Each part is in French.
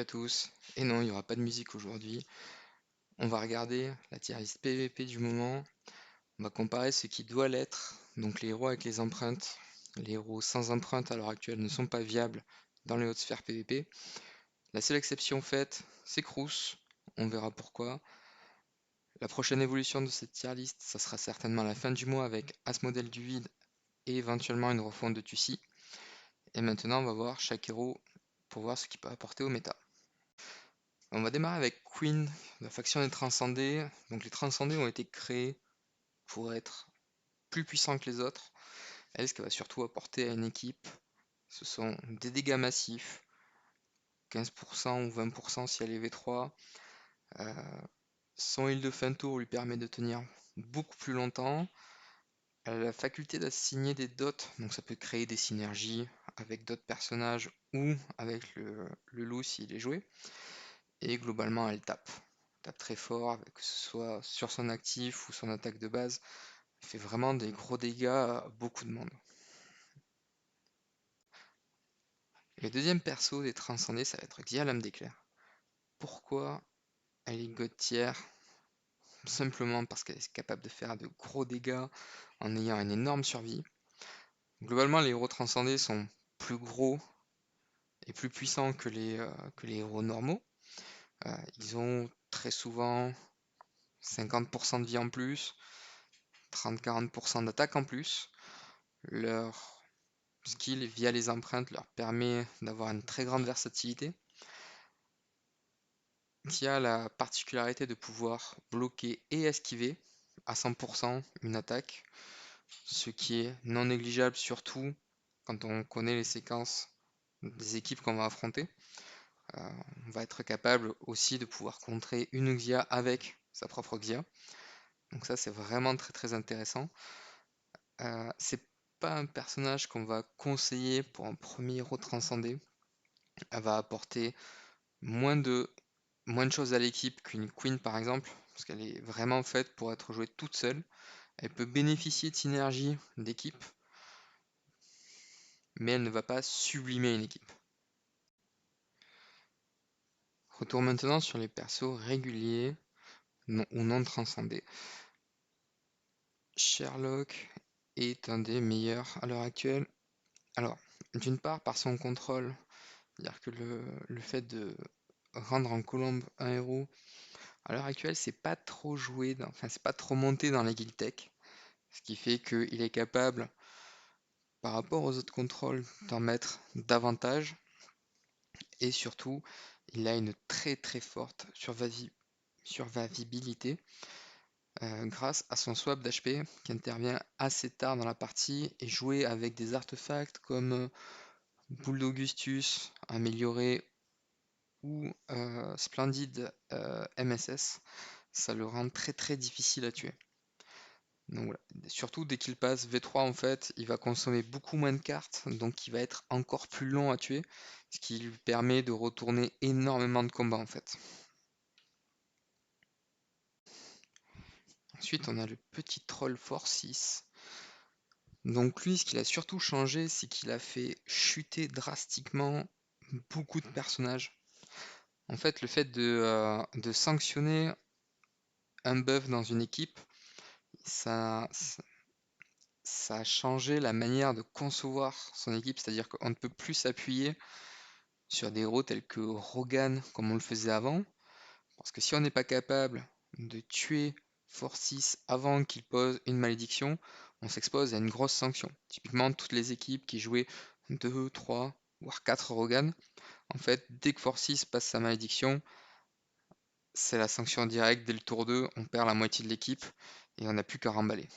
tous. Et non, il n'y aura pas de musique aujourd'hui. On va regarder la tier list PVP du moment. On va comparer ce qui doit l'être, donc les héros avec les empreintes. Les héros sans empreinte à l'heure actuelle ne sont pas viables dans les hautes sphères PVP. La seule exception faite, c'est Crous. On verra pourquoi. La prochaine évolution de cette tier list, ça sera certainement à la fin du mois avec Asmodel du vide et éventuellement une refonte de Tussi. Et maintenant, on va voir chaque héros pour voir ce qu'il peut apporter au méta. On va démarrer avec Queen, la faction des Transcendés. Donc les Transcendés ont été créés pour être plus puissants que les autres. Elle, ce qu'elle va surtout apporter à une équipe, ce sont des dégâts massifs, 15% ou 20% si elle est V3. Son heal de fin de tour lui permet de tenir beaucoup plus longtemps. Elle a la faculté d'assigner des dots, donc ça peut créer des synergies avec d'autres personnages ou avec le loup s'il est joué. Et globalement, elle tape. Tape très fort, que ce soit sur son actif ou son attaque de base. Elle fait vraiment des gros dégâts à beaucoup de monde. Le deuxième perso des Transcendés, ça va être Xia Lame d'Éclair. Pourquoi elle est God tier? Simplement parce qu'elle est capable de faire de gros dégâts en ayant une énorme survie. Globalement, les héros transcendés sont plus gros et plus puissants que les héros normaux. Ils ont très souvent 50% de vie en plus, 30-40% d'attaque en plus. Leur skill via les empreintes leur permet d'avoir une très grande versatilité, qui a la particularité de pouvoir bloquer et esquiver à 100% une attaque, ce qui est non négligeable surtout quand on connaît les séquences des équipes qu'on va affronter. On va être capable aussi de pouvoir contrer une Xia avec sa propre Xia. Donc ça c'est vraiment très très intéressant. C'est pas un personnage qu'on va conseiller pour un premier héros transcendé. Elle va apporter moins de, moins de choses à l'équipe qu'une Queen par exemple, parce qu'elle est vraiment faite pour être jouée toute seule. Elle peut bénéficier de synergie d'équipe, mais elle ne va pas sublimer une équipe. Retour maintenant sur les persos réguliers ou non transcendés. Sherlock est un des meilleurs à l'heure actuelle. Alors, d'une part par son contrôle, c'est-à-dire que le fait de rendre en colombe un héros, à l'heure actuelle, c'est pas trop joué, enfin c'est pas trop monté dans les guild tech, ce qui fait qu'il est capable, par rapport aux autres contrôles, d'en mettre davantage, et surtout, il a une très très forte survivabilité grâce à son swap d'HP qui intervient assez tard dans la partie et joué avec des artefacts comme Boule d'Augustus amélioré ou Splendid MSS, ça le rend très très difficile à tuer. Donc voilà. Surtout dès qu'il passe V3 en fait, il va consommer beaucoup moins de cartes, donc il va être encore plus long à tuer, ce qui lui permet de retourner énormément de combats en fait. Ensuite on a le petit troll Force 6. Donc lui ce qu'il a surtout changé, c'est qu'il a fait chuter drastiquement beaucoup de personnages. En fait le fait de sanctionner un buff dans une équipe, ça a changé la manière de concevoir son équipe, c'est-à-dire qu'on ne peut plus s'appuyer sur des héros tels que Rogan comme on le faisait avant, parce que si on n'est pas capable de tuer Force avant qu'il pose une malédiction, on s'expose à une grosse sanction. Typiquement, toutes les équipes qui jouaient 2, 3, voire 4 Rogan, en fait, dès que Force passe sa malédiction, c'est la sanction directe dès le tour 2, on perd la moitié de l'équipe et on n'a plus qu'à remballer.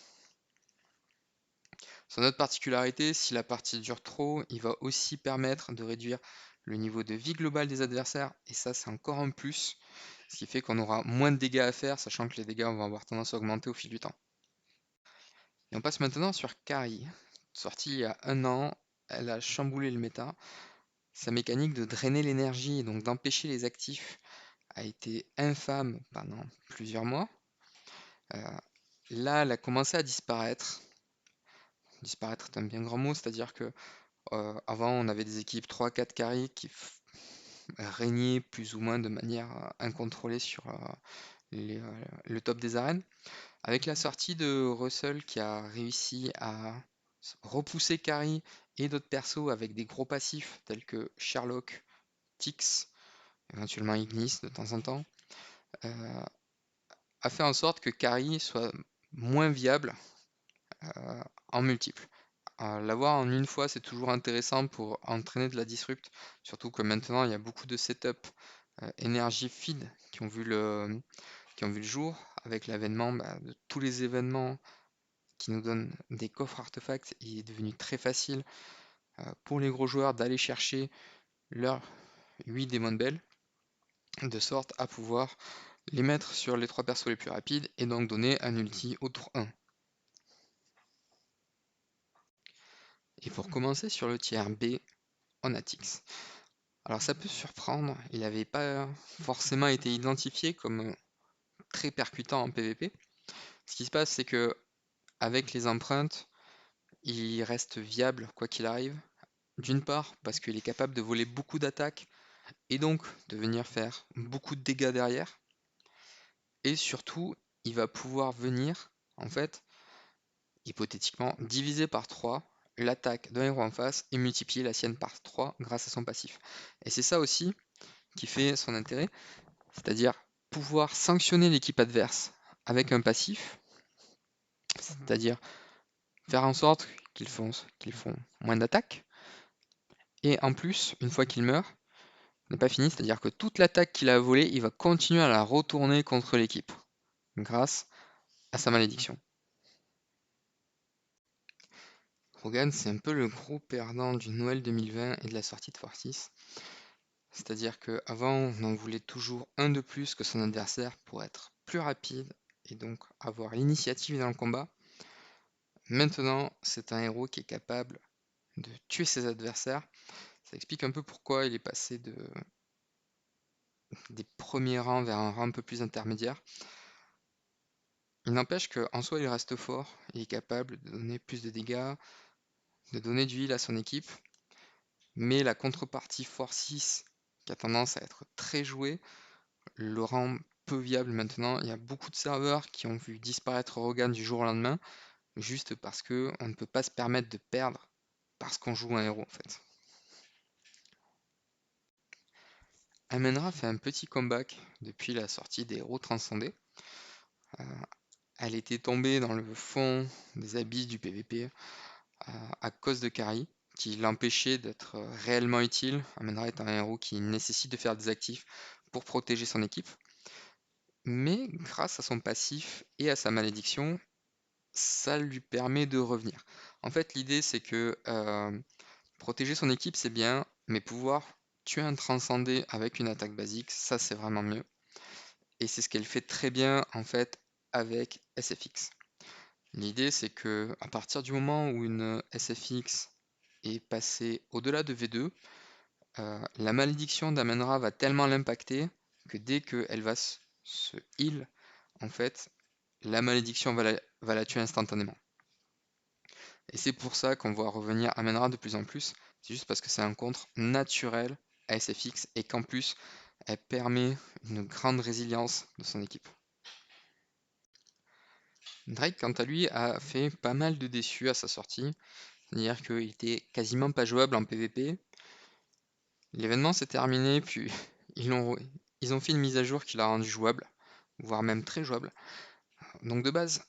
Son autre particularité, si la partie dure trop, il va aussi permettre de réduire le niveau de vie global des adversaires, et ça c'est encore un plus, ce qui fait qu'on aura moins de dégâts à faire, sachant que les dégâts vont avoir tendance à augmenter au fil du temps. Et on passe maintenant sur Kari, sortie il y a un an, elle a chamboulé le méta. Sa mécanique de drainer l'énergie et donc d'empêcher les actifs a été infâme pendant plusieurs mois. Là, elle a commencé à disparaître. Disparaître est un bien grand mot, c'est-à-dire que avant on avait des équipes 3-4 carry qui régner plus ou moins de manière incontrôlée sur le top des arènes. Avec la sortie de Russell qui a réussi à repousser Carry et d'autres persos avec des gros passifs tels que Sherlock, Tix, éventuellement Ignis de temps en temps, euh, a fait en sorte que Carry soit moins viable en multiple. L'avoir en une fois, c'est toujours intéressant pour entraîner de la disrupt, surtout que maintenant il y a beaucoup de setup énergie feed qui ont vu le jour avec l'avènement de tous les événements qui nous donnent des coffres artefacts. Il est devenu très facile pour les gros joueurs d'aller chercher leurs 8 Demon Bell, de sorte à pouvoir les mettre sur les 3 persos les plus rapides et donc donner un ulti au tour 1. Et pour commencer sur le tiers B, on a Tix. Alors ça peut surprendre, il n'avait pas forcément été identifié comme très percutant en PvP. Ce qui se passe, c'est que avec les empreintes, il reste viable quoi qu'il arrive. D'une part, parce qu'il est capable de voler beaucoup d'attaques et donc de venir faire beaucoup de dégâts derrière. Et surtout, il va pouvoir venir, en fait, hypothétiquement, diviser par 3 l'attaque d'un héros en face et multiplier la sienne par 3 grâce à son passif. Et c'est ça aussi qui fait son intérêt, c'est-à-dire pouvoir sanctionner l'équipe adverse avec un passif, c'est-à-dire faire en sorte qu'ils font moins d'attaques, et en plus, une fois qu'il meurt, n'est pas fini, c'est-à-dire que toute l'attaque qu'il a volée, il va continuer à la retourner contre l'équipe, grâce à sa malédiction. Rogan, c'est un peu le gros perdant du Noël 2020 et de la sortie de Fortis. C'est-à-dire qu'avant, on en voulait toujours un de plus que son adversaire pour être plus rapide et donc avoir l'initiative dans le combat. Maintenant, c'est un héros qui est capable de tuer ses adversaires. Ça explique un peu pourquoi il est passé des premiers rangs vers un rang un peu plus intermédiaire. Il n'empêche qu'en soi, il reste fort. Il est capable de donner plus de dégâts, de donner du heal à son équipe. Mais la contrepartie Force 6, qui a tendance à être très jouée, le rend peu viable maintenant. Il y a beaucoup de serveurs qui ont vu disparaître Rogan du jour au lendemain, juste parce qu'on ne peut pas se permettre de perdre parce qu'on joue un héros en fait. Amenra fait un petit comeback depuis la sortie des héros transcendés. Euh, Elle était tombée dans le fond des abysses du PvP à cause de Kari, qui l'empêchait d'être réellement utile. Amenra est un héros qui nécessite de faire des actifs pour protéger son équipe. Mais grâce à son passif et à sa malédiction, ça lui permet de revenir. En fait, l'idée c'est que protéger son équipe c'est bien, mais pouvoir tuer un transcendé avec une attaque basique, ça c'est vraiment mieux. Et c'est ce qu'elle fait très bien en fait avec SFX. L'idée c'est que à partir du moment où une SFX est passée au-delà de V2, la malédiction d'Amenra va tellement l'impacter que dès qu'elle va se heal, en fait, la malédiction va la tuer instantanément. Et c'est pour ça qu'on voit revenir Amenra de plus en plus. C'est juste parce que c'est un contre naturel à SFX et qu'en plus, elle permet une grande résilience de son équipe. Drake, quant à lui, a fait pas mal de déçus à sa sortie. C'est-à-dire qu'il était quasiment pas jouable en PvP. L'événement s'est terminé, puis ils ont, ils ont fait une mise à jour qui l'a rendu jouable, voire même très jouable. Donc de base,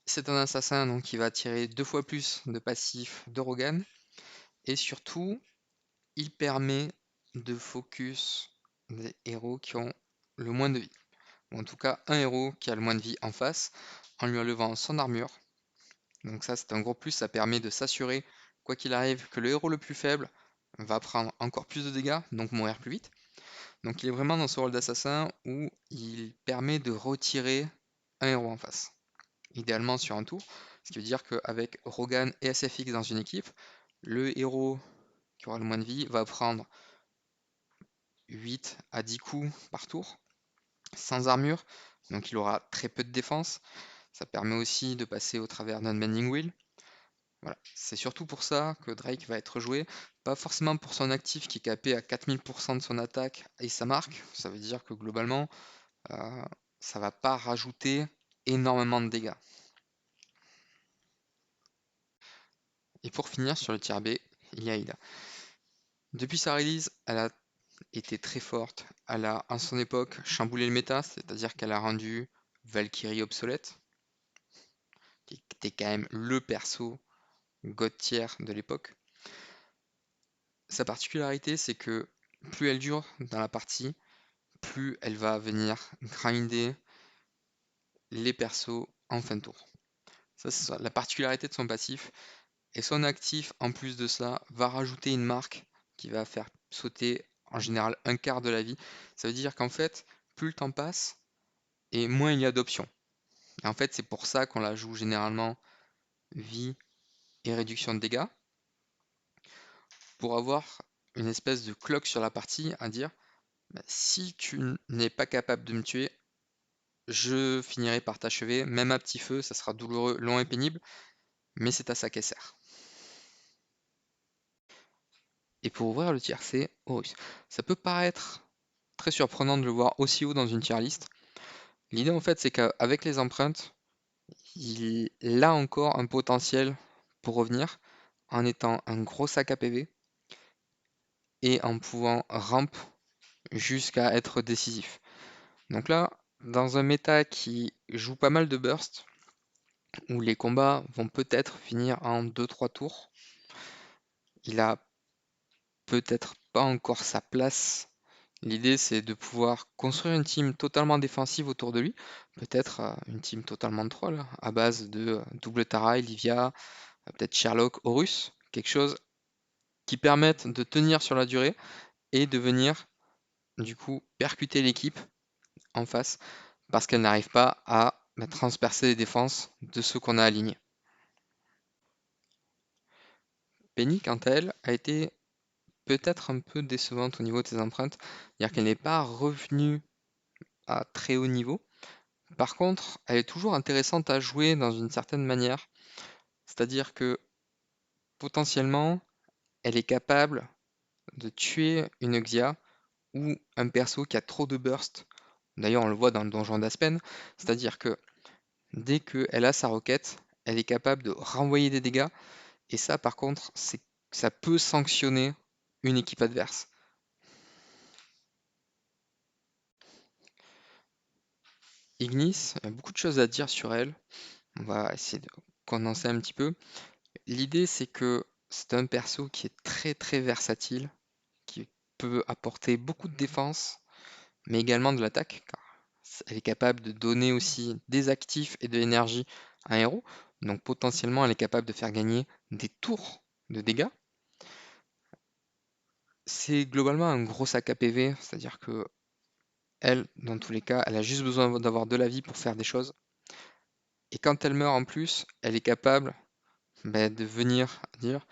c'est un assassin donc, qui va tirer 2 fois plus de passifs de Rogan. Et surtout, il permet de focus des héros qui ont le moins de vie. Ou en tout cas, un héros qui a le moins de vie en face, en lui enlevant son armure. Donc ça, c'est un gros plus, ça permet de s'assurer, quoi qu'il arrive, que le héros le plus faible va prendre encore plus de dégâts, donc mourir plus vite. Donc il est vraiment dans ce rôle d'assassin où il permet de retirer un héros en face. Idéalement sur un tour, ce qui veut dire qu'avec Rogan et SFX dans une équipe, le héros qui aura le moins de vie va prendre 8 à 10 coups par tour, sans armure, donc il aura très peu de défense. Ça permet aussi de passer au travers d'un Bending Wheel. Voilà. C'est surtout pour ça que Drake va être joué, pas forcément pour son actif qui est capé à 4000% de son attaque et sa marque. Ça veut dire que globalement, euh, ça va pas rajouter énormément de dégâts. Et pour finir sur le tier B, il y a Ida. Depuis sa release, elle a été très forte. Elle a, à son époque, chamboulé le méta, c'est-à-dire qu'elle a rendu Valkyrie obsolète, qui était quand même le perso god tier de l'époque. Sa particularité, c'est que plus elle dure dans la partie, plus elle va venir grinder les persos en fin de tour. Ça, c'est la particularité de son passif. Et son actif, en plus de ça, va rajouter une marque qui va faire sauter en général un quart de la vie. Ça veut dire qu'en fait, plus le temps passe et moins il y a d'options. Et en fait, c'est pour ça qu'on la joue généralement vie et réduction de dégâts, pour avoir une espèce de clock sur la partie à dire bah, si tu n'es pas capable de me tuer, je finirai par t'achever, même à petit feu, ça sera douloureux, long et pénible, mais c'est à ça qu'elle sert. Et pour ouvrir le tier C, Horus. Ça peut paraître très surprenant de le voir aussi haut dans une tier list. L'idée en fait c'est qu'avec les empreintes, il a encore un potentiel pour revenir en étant un gros sac à PV et en pouvant ramp jusqu'à être décisif. Donc là, dans un méta qui joue pas mal de burst, où les combats vont peut-être finir en 2-3 tours, il a peut-être pas encore sa place. L'idée, c'est de pouvoir construire une team totalement défensive autour de lui. Peut-être une team totalement troll, à base de double Tara, Livia, peut-être Sherlock, Horus. Quelque chose qui permette de tenir sur la durée et de venir, du coup, percuter l'équipe en face parce qu'elle n'arrive pas à transpercer les défenses de ceux qu'on a alignés. Penny, quant à elle, a été peut-être un peu décevante au niveau de ses empreintes. C'est-à-dire qu'elle n'est pas revenue à très haut niveau. Par contre, elle est toujours intéressante à jouer dans une certaine manière. C'est-à-dire que potentiellement, elle est capable de tuer une Xia ou un perso qui a trop de burst. D'ailleurs, on le voit dans le donjon d'Aspen. C'est-à-dire que dès qu'elle a sa roquette, elle est capable de renvoyer des dégâts. Et ça, par contre, ça peut sanctionner une équipe adverse. Ignis, il y a beaucoup de choses à dire sur elle. On va essayer de condenser un petit peu. L'idée, c'est que c'est un perso qui est très très versatile, qui peut apporter beaucoup de défense, mais également de l'attaque, car elle est capable de donner aussi des actifs et de l'énergie à un héros. Donc potentiellement, elle est capable de faire gagner des tours de dégâts. C'est globalement un gros sac à PV, c'est-à-dire que elle, dans tous les cas, elle a juste besoin d'avoir de la vie pour faire des choses. Et quand elle meurt en plus, elle est capable de venir dire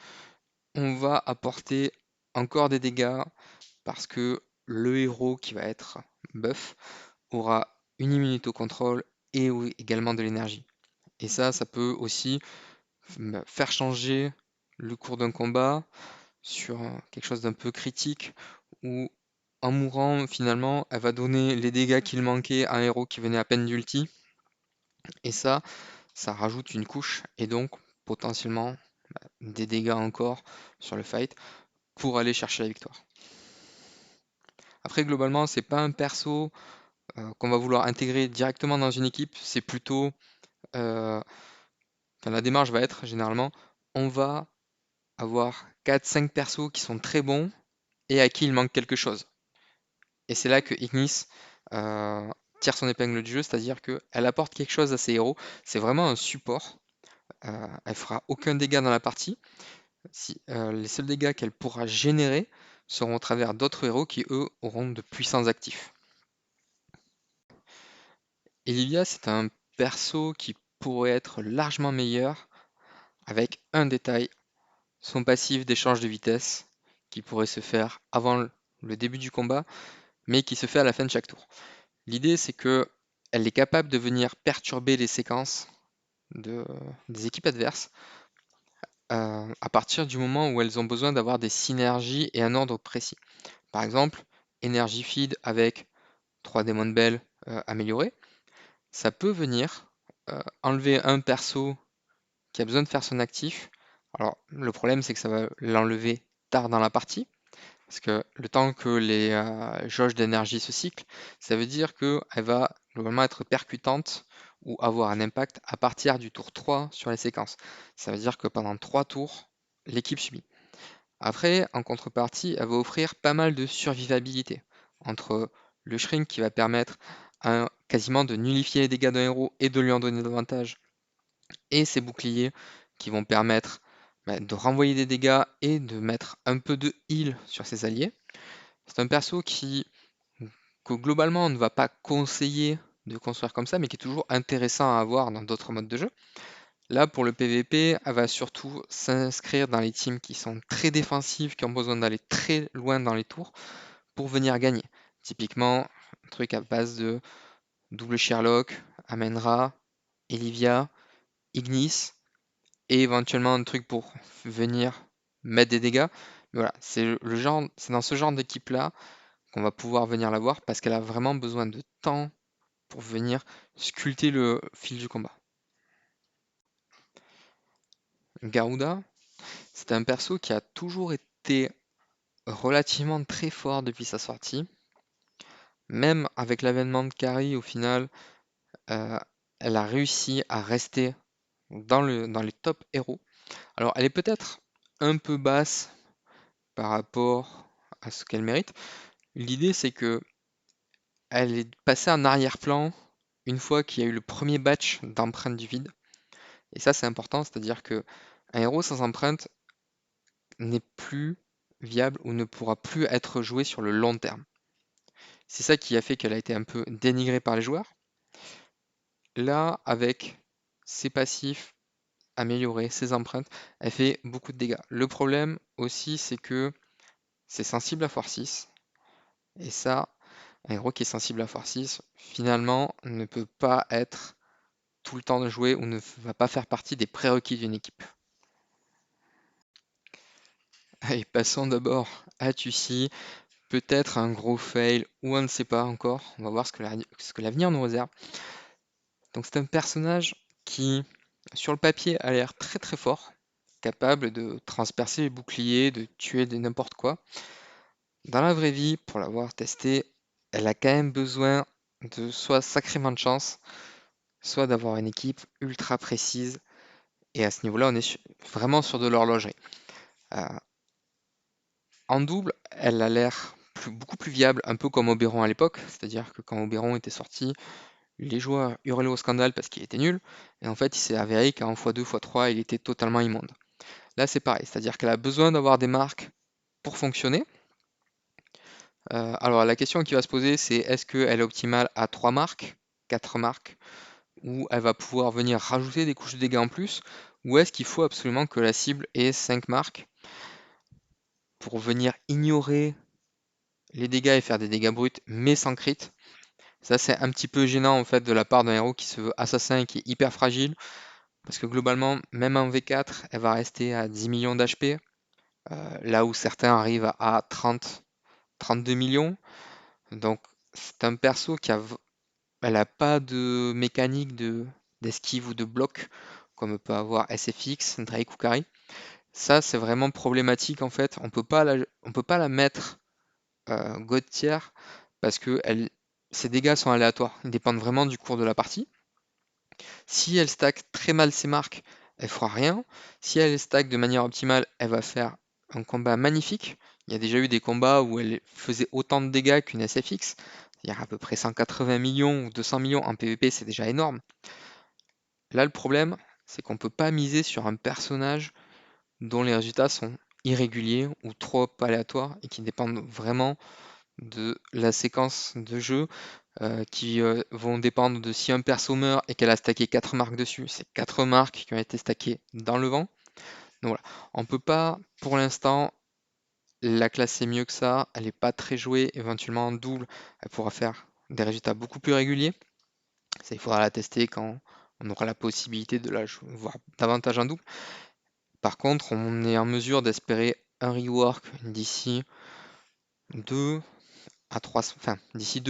on va apporter encore des dégâts parce que le héros qui va être buff aura une immunité au contrôle et également de l'énergie. Et ça peut aussi faire changer le cours d'un combat sur quelque chose d'un peu critique où en mourant finalement elle va donner les dégâts qu'il manquait à un héros qui venait à peine d'ulti et ça rajoute une couche et donc potentiellement des dégâts encore sur le fight pour aller chercher la victoire. Après globalement c'est pas un perso qu'on va vouloir intégrer directement dans une équipe, c'est plutôt la démarche va être généralement on va avoir 4-5 persos qui sont très bons et à qui il manque quelque chose. Et c'est là que Ignis euh, tire son épingle du jeu, c'est-à-dire qu'elle apporte quelque chose à ses héros. C'est vraiment un support. Elle fera aucun dégât dans la partie. Les seuls dégâts qu'elle pourra générer seront au travers d'autres héros qui, eux, auront de puissants actifs. Olivia, c'est un perso qui pourrait être largement meilleur avec un détail, son passif d'échange de vitesse qui pourrait se faire avant le début du combat, mais qui se fait à la fin de chaque tour. L'idée, c'est que elle est capable de venir perturber les séquences des équipes adverses à partir du moment où elles ont besoin d'avoir des synergies et un ordre précis. Par exemple, Energy Feed avec 3 Demon Bell améliorés, ça peut venir enlever un perso qui a besoin de faire son actif. Alors, le problème, c'est que ça va l'enlever tard dans la partie, parce que le temps que les jauges d'énergie se cyclent, ça veut dire qu'elle va globalement être percutante ou avoir un impact à partir du tour 3 sur les séquences. Ça veut dire que pendant 3 tours, l'équipe subit. Après, en contrepartie, elle va offrir pas mal de survivabilité entre le shrink qui va permettre quasiment de nullifier les dégâts d'un héros et de lui en donner davantage, et ses boucliers qui vont permettre de renvoyer des dégâts et de mettre un peu de heal sur ses alliés. C'est un perso que globalement on ne va pas conseiller de construire comme ça, mais qui est toujours intéressant à avoir dans d'autres modes de jeu. Là, pour le PVP, elle va surtout s'inscrire dans les teams qui sont très défensifs, qui ont besoin d'aller très loin dans les tours pour venir gagner. Typiquement, un truc à base de double Sherlock, Amenra, Elivia, Ignis, et éventuellement un truc pour venir mettre des dégâts. Mais voilà, c'est dans ce genre d'équipe-là qu'on va pouvoir venir la voir parce qu'elle a vraiment besoin de temps pour venir sculpter le fil du combat. Garuda, c'est un perso qui a toujours été relativement très fort depuis sa sortie. Même avec l'avènement de Kari, au final, euh, elle a réussi à rester dans les top héros. Alors, elle est peut-être un peu basse par rapport à ce qu'elle mérite. L'idée, c'est que elle est passée en arrière-plan une fois qu'il y a eu le premier batch d'empreintes du vide. Et ça, c'est important, c'est-à-dire que un héros sans empreinte n'est plus viable ou ne pourra plus être joué sur le long terme. C'est ça qui a fait qu'elle a été un peu dénigrée par les joueurs. Là, avec ses passifs améliorés, ses empreintes, elle fait beaucoup de dégâts. Le problème aussi, c'est que c'est sensible à x6. Et ça, un héros qui est sensible à x6, finalement, ne peut pas être tout le temps de jouer ou ne va pas faire partie des prérequis d'une équipe. Allez, passons d'abord à Tussi. Peut-être un gros fail ou on ne sait pas encore. On va voir ce que l'avenir nous réserve. Donc c'est un personnage qui, sur le papier, a l'air très très fort, capable de transpercer les boucliers, de tuer n'importe quoi. Dans la vraie vie, pour l'avoir testé, elle a quand même besoin de soit sacrément de chance, soit d'avoir une équipe ultra précise. Et à ce niveau-là, on est vraiment sur de l'horlogerie. Euh, En double, elle a l'air beaucoup plus viable, un peu comme Oberon à l'époque. C'est-à-dire que quand Oberon était sorti, les joueurs hurlaient au scandale parce qu'il était nul. Et en fait, il s'est avéré qu'en x2, x3, il était totalement immonde. Là, c'est pareil. C'est-à-dire qu'elle a besoin d'avoir des marques pour fonctionner. Alors, la question qui va se poser, c'est est-ce qu'elle est optimale à 3 marques, 4 marques, ou elle va pouvoir venir rajouter des couches de dégâts en plus, ou est-ce qu'il faut absolument que la cible ait 5 marques pour venir ignorer les dégâts et faire des dégâts bruts, mais sans crit. Ça, c'est un petit peu gênant en fait de la part d'un héros qui se veut assassin et qui est hyper fragile. Parce que globalement, même en V4, elle va rester à 10 millions d'HP. Là où certains arrivent à 30, 32 millions. Donc c'est un perso elle a pas de mécanique d'esquive ou de bloc comme peut avoir SFX, Drake ou Kari. Ça, c'est vraiment problématique en fait. On peut pas la mettre God tier parce que ses dégâts sont aléatoires. Ils dépendent vraiment du cours de la partie. Si elle stack très mal ses marques, elle fera rien. Si elle stack de manière optimale, elle va faire un combat magnifique. Il y a déjà eu des combats où elle faisait autant de dégâts qu'une SFX. C'est-à-dire à peu près 180 millions ou 200 millions en PvP, c'est déjà énorme. Là, le problème, c'est qu'on ne peut pas miser sur un personnage dont les résultats sont irréguliers ou trop aléatoires et qui dépendent vraiment de la séquence de jeu qui vont dépendre de si un perso meurt et qu'elle a stacké 4 marques dessus, c'est 4 marques qui ont été stackées dans le vent. Donc voilà, on peut pas pour l'instant la classer mieux que ça, elle n'est pas très jouée, éventuellement en double, elle pourra faire des résultats beaucoup plus réguliers. Ça, il faudra la tester quand on aura la possibilité de la voir davantage en double. Par contre, on est en mesure d'espérer un rework d'ici 2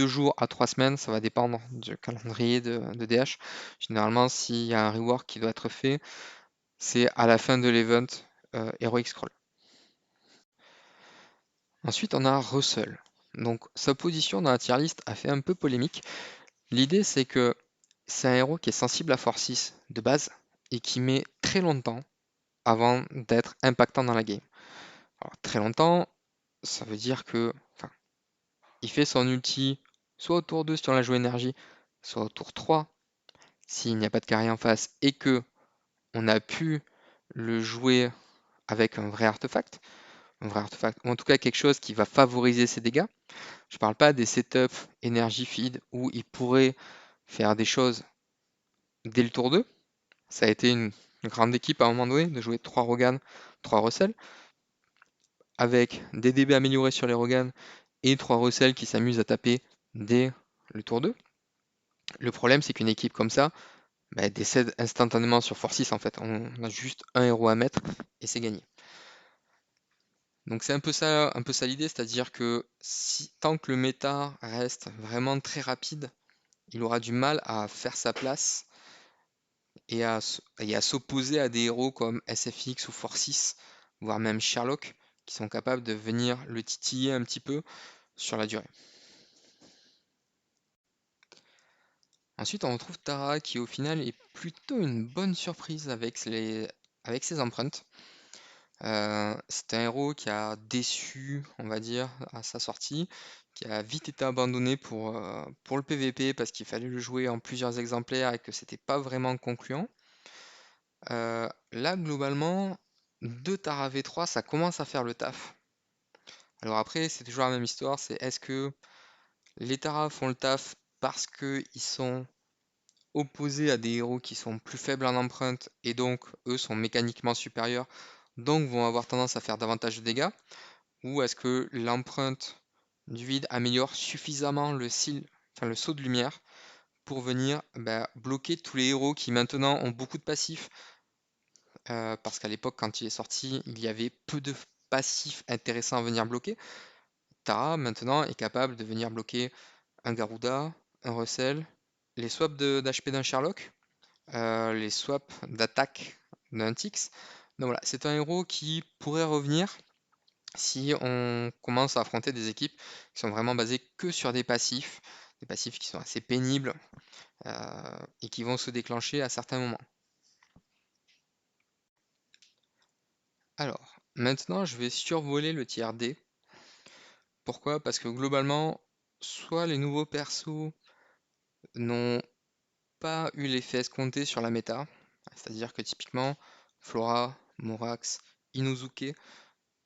jours à 3 semaines, ça va dépendre du calendrier de DH. Généralement, s'il y a un rework qui doit être fait, c'est à la fin de l'event Heroic Scroll. Ensuite, on a Russell. Donc, sa position dans la tier list a fait un peu polémique. L'idée, c'est que c'est un héros qui est sensible à Force 6 de base et qui met très longtemps avant d'être impactant dans la game. Alors, très longtemps, ça veut dire que, enfin, il fait son ulti soit au tour 2 si on l'a joué énergie, soit au tour 3 s'il n'y a pas de carry en face et que on a pu le jouer avec un vrai artefact, ou en tout cas quelque chose qui va favoriser ses dégâts. Je ne parle pas des setups énergie feed où il pourrait faire des choses dès le tour 2. Ça a été une grande équipe à un moment donné de jouer 3 Rogan, 3 Russell, avec des DB améliorés sur les Rogan et 3 Russell qui s'amusent à taper dès le tour 2. Le problème, c'est qu'une équipe comme ça décède instantanément sur Force 6 en fait. On a juste un héros à mettre et c'est gagné. Donc c'est un peu ça l'idée, c'est-à-dire que tant que le méta reste vraiment très rapide, il aura du mal à faire sa place et à s'opposer à des héros comme SFX ou Force, voire même Sherlock, qui sont capables de venir le titiller un petit peu sur la durée. Ensuite, on retrouve Tara qui au final est plutôt une bonne surprise avec ses empreintes. C'est un héros qui a déçu, on va dire, à sa sortie, qui a vite été abandonné pour le PVP parce qu'il fallait le jouer en plusieurs exemplaires et que c'était pas vraiment concluant. Là, globalement, 2 Tara V3, ça commence à faire le taf. Alors après, c'est toujours la même histoire, c'est est-ce que les Tara font le taf parce qu'ils sont opposés à des héros qui sont plus faibles en empreinte et donc eux sont mécaniquement supérieurs, donc vont avoir tendance à faire davantage de dégâts, ou est-ce que l'empreinte du vide améliore suffisamment le saut de lumière pour venir bloquer tous les héros qui maintenant ont beaucoup de passifs, parce qu'à l'époque quand il est sorti il y avait peu de passifs intéressants à venir bloquer. Tara maintenant est capable de venir bloquer un Garuda, un Russell, les swaps d'HP d'un Sherlock, les swaps d'attaque d'un Tix. Donc voilà, c'est un héros qui pourrait revenir si on commence à affronter des équipes qui sont vraiment basées que sur des passifs qui sont assez pénibles et qui vont se déclencher à certains moments. Alors, maintenant je vais survoler le tiers D. Pourquoi? Parce que globalement, soit les nouveaux persos n'ont pas eu l'effet escompté sur la méta, c'est-à-dire que typiquement Flora, Morax, Inuzuke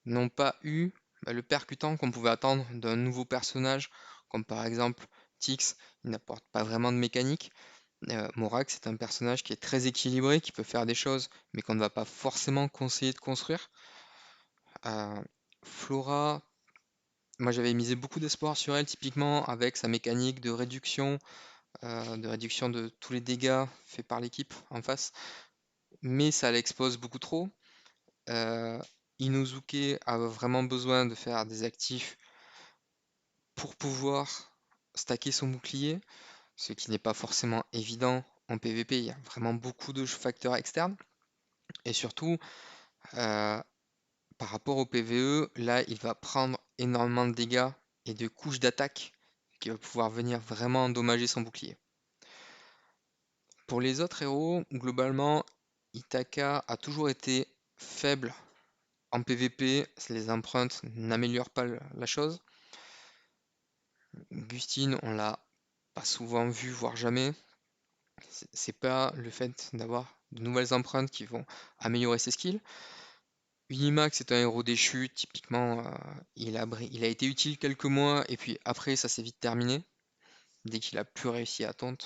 n'ont pas eu le percutant qu'on pouvait attendre d'un nouveau personnage, comme par exemple Tix, il n'apporte pas vraiment de mécanique. Morax c'est un personnage qui est très équilibré, qui peut faire des choses, mais qu'on ne va pas forcément conseiller de construire. Flora, moi j'avais misé beaucoup d'espoir sur elle, typiquement avec sa mécanique de réduction de tous les dégâts faits par l'équipe en face, mais ça l'expose beaucoup trop. Euh, Inuzuke a vraiment besoin de faire des actifs pour pouvoir stacker son bouclier, ce qui n'est pas forcément évident en PvP, il y a vraiment beaucoup de facteurs externes. Et surtout, par rapport au PvE, là, il va prendre énormément de dégâts et de couches d'attaque qui va pouvoir venir vraiment endommager son bouclier. Pour les autres héros, globalement, Itaka a toujours été faible en PvP, les empreintes n'améliorent pas la chose. Gustine, on l'a pas souvent vu, voire jamais. C'est pas le fait d'avoir de nouvelles empreintes qui vont améliorer ses skills. Unimax est un héros déchu, typiquement, il a été utile quelques mois et puis après ça s'est vite terminé, dès qu'il a plus réussi à taunt.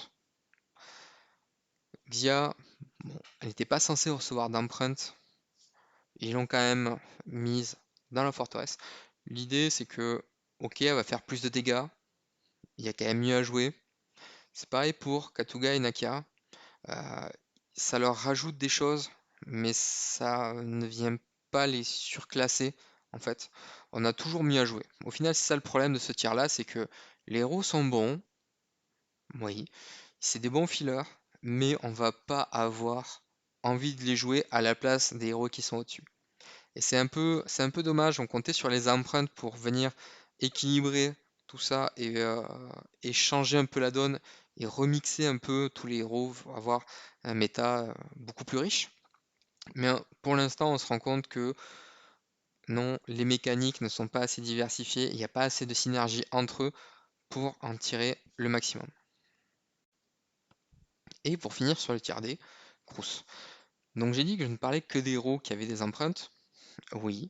Xia, bon, elle n'était pas censée recevoir d'empreintes, ils l'ont quand même mise dans la forteresse. L'idée c'est que, ok, elle va faire plus de dégâts, il y a quand même mieux à jouer. C'est pareil pour Katuga et Nakia. Ça leur rajoute des choses mais ça ne vient pas les surclasser, en fait. On a toujours mieux à jouer. Au final, c'est ça le problème de ce tir-là, c'est que les héros sont bons, oui, c'est des bons fillers, mais on va pas avoir envie de les jouer à la place des héros qui sont au-dessus. Et c'est un peu dommage, on comptait sur les empreintes pour venir équilibrer tout ça et changer un peu la donne et remixer un peu tous les héros pour avoir un méta beaucoup plus riche. Mais pour l'instant, on se rend compte que non, les mécaniques ne sont pas assez diversifiées, il n'y a pas assez de synergie entre eux pour en tirer le maximum. Et pour finir sur le tiers D, Crous. Donc j'ai dit que je ne parlais que des héros qui avaient des empreintes, oui,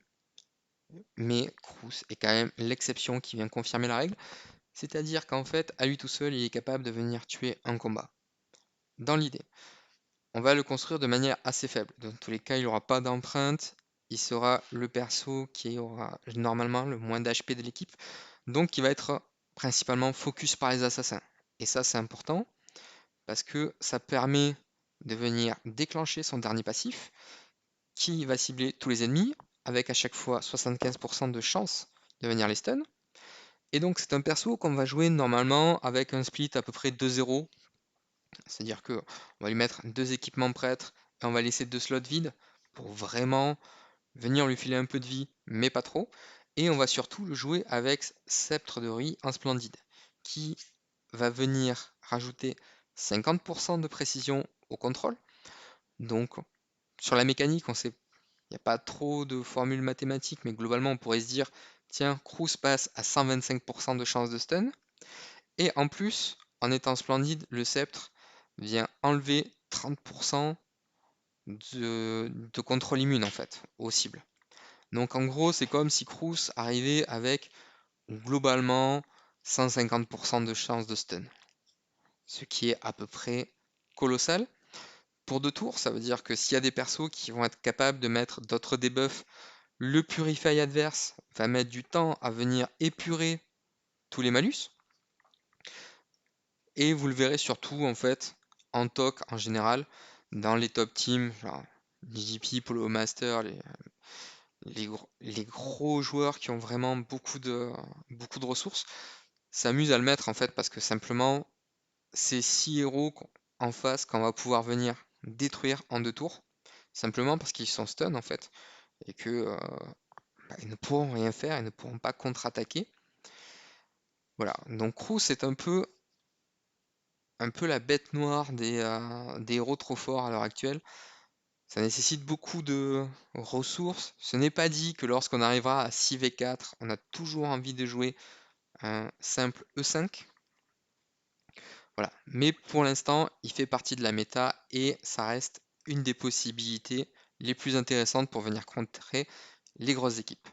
mais Crous est quand même l'exception qui vient confirmer la règle, c'est-à-dire qu'en fait, à lui tout seul, il est capable de venir tuer un combat. Dans l'idée, on va le construire de manière assez faible. Dans tous les cas, il n'aura pas d'empreinte, il sera le perso qui aura normalement le moins d'HP de l'équipe, donc il va être principalement focus par les assassins. Et ça, c'est important, parce que ça permet de venir déclencher son dernier passif, qui va cibler tous les ennemis, avec à chaque fois 75% de chance de venir les stun. Et donc c'est un perso qu'on va jouer normalement avec un split à peu près 2-0, c'est-à-dire que on va lui mettre 2 équipements prêtres et on va laisser 2 slots vides pour vraiment venir lui filer un peu de vie, mais pas trop. Et on va surtout le jouer avec Sceptre de Riz en Splendide, qui va venir rajouter 50% de précision au contrôle. Donc sur la mécanique, on sait, il n'y a pas trop de formules mathématiques, mais globalement on pourrait se dire, tiens, Cruz passe à 125% de chance de stun. Et en plus, en étant splendide, le sceptre vient enlever 30% de contrôle immune en fait aux cibles. Donc en gros, c'est comme si Cruz arrivait avec globalement 150% de chance de stun, ce qui est à peu près colossal. Pour 2 tours, ça veut dire que s'il y a des persos qui vont être capables de mettre d'autres debuffs, le Purify adverse va mettre du temps à venir épurer tous les malus. Et vous le verrez surtout en fait en TOC en général, dans les top teams, genre DGP, Polo Master, les gros joueurs qui ont vraiment beaucoup de ressources, s'amusent à le mettre en fait parce que simplement c'est 6 héros en face qu'on va pouvoir venir détruire en 2 tours, simplement parce qu'ils sont stun en fait, et que ils ne pourront rien faire, ils ne pourront pas contre-attaquer. Voilà, donc Cruz est un peu la bête noire des héros trop forts à l'heure actuelle. Ça nécessite beaucoup de ressources. Ce n'est pas dit que lorsqu'on arrivera à 6v4, on a toujours envie de jouer un simple E5. Voilà. Mais pour l'instant, il fait partie de la méta et ça reste une des possibilités les plus intéressantes pour venir contrer les grosses équipes.